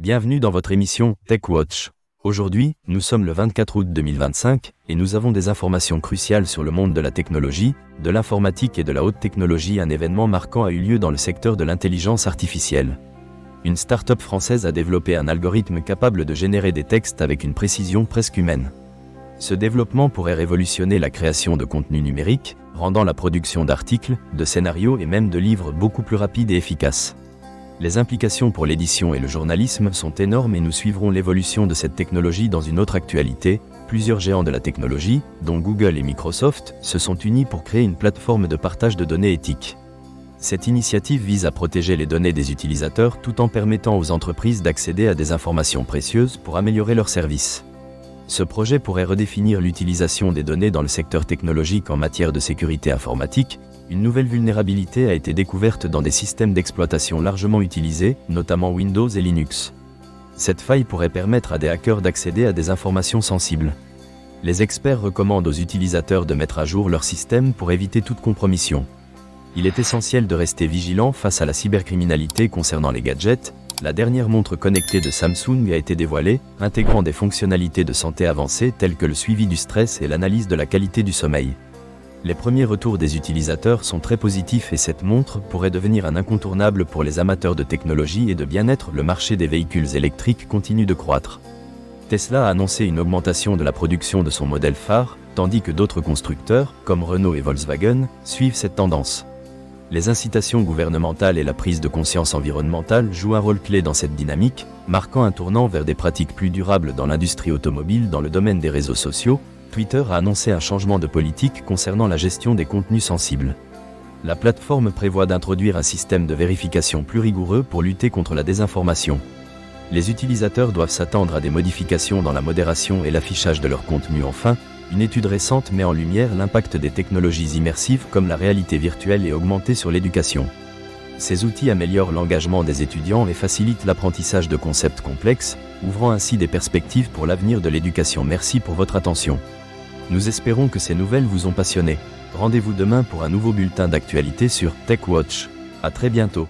Bienvenue dans votre émission Tech Watch. Aujourd'hui, nous sommes le 24 août 2025 et nous avons des informations cruciales sur le monde de la technologie, de l'informatique et de la haute technologie. Un événement marquant a eu lieu dans le secteur de l'intelligence artificielle. Une start-up française a développé un algorithme capable de générer des textes avec une précision presque humaine. Ce développement pourrait révolutionner la création de contenu numérique, rendant la production d'articles, de scénarios et même de livres beaucoup plus rapide et efficace. Les implications pour l'édition et le journalisme sont énormes et nous suivrons l'évolution de cette technologie dans une autre actualité. Plusieurs géants de la technologie, dont Google et Microsoft, se sont unis pour créer une plateforme de partage de données éthiques. Cette initiative vise à protéger les données des utilisateurs tout en permettant aux entreprises d'accéder à des informations précieuses pour améliorer leurs services. Ce projet pourrait redéfinir l'utilisation des données dans le secteur technologique en matière de sécurité informatique. Une nouvelle vulnérabilité a été découverte dans des systèmes d'exploitation largement utilisés, notamment Windows et Linux. Cette faille pourrait permettre à des hackers d'accéder à des informations sensibles. Les experts recommandent aux utilisateurs de mettre à jour leur système pour éviter toute compromission. Il est essentiel de rester vigilant face à la cybercriminalité concernant les gadgets. La dernière montre connectée de Samsung a été dévoilée, intégrant des fonctionnalités de santé avancées telles que le suivi du stress et l'analyse de la qualité du sommeil. Les premiers retours des utilisateurs sont très positifs et cette montre pourrait devenir un incontournable pour les amateurs de technologie et de bien-être. Le marché des véhicules électriques continue de croître. Tesla a annoncé une augmentation de la production de son modèle phare, tandis que d'autres constructeurs, comme Renault et Volkswagen, suivent cette tendance. Les incitations gouvernementales et la prise de conscience environnementale jouent un rôle clé dans cette dynamique, marquant un tournant vers des pratiques plus durables dans l'industrie automobile. Dans le domaine des réseaux sociaux, Twitter a annoncé un changement de politique concernant la gestion des contenus sensibles. La plateforme prévoit d'introduire un système de vérification plus rigoureux pour lutter contre la désinformation. Les utilisateurs doivent s'attendre à des modifications dans la modération et l'affichage de leur contenu. Enfin, une étude récente met en lumière l'impact des technologies immersives comme la réalité virtuelle et augmentée sur l'éducation. Ces outils améliorent l'engagement des étudiants et facilitent l'apprentissage de concepts complexes, ouvrant ainsi des perspectives pour l'avenir de l'éducation. Merci pour votre attention. Nous espérons que ces nouvelles vous ont passionné. Rendez-vous demain pour un nouveau bulletin d'actualité sur Tech Watch. À très bientôt.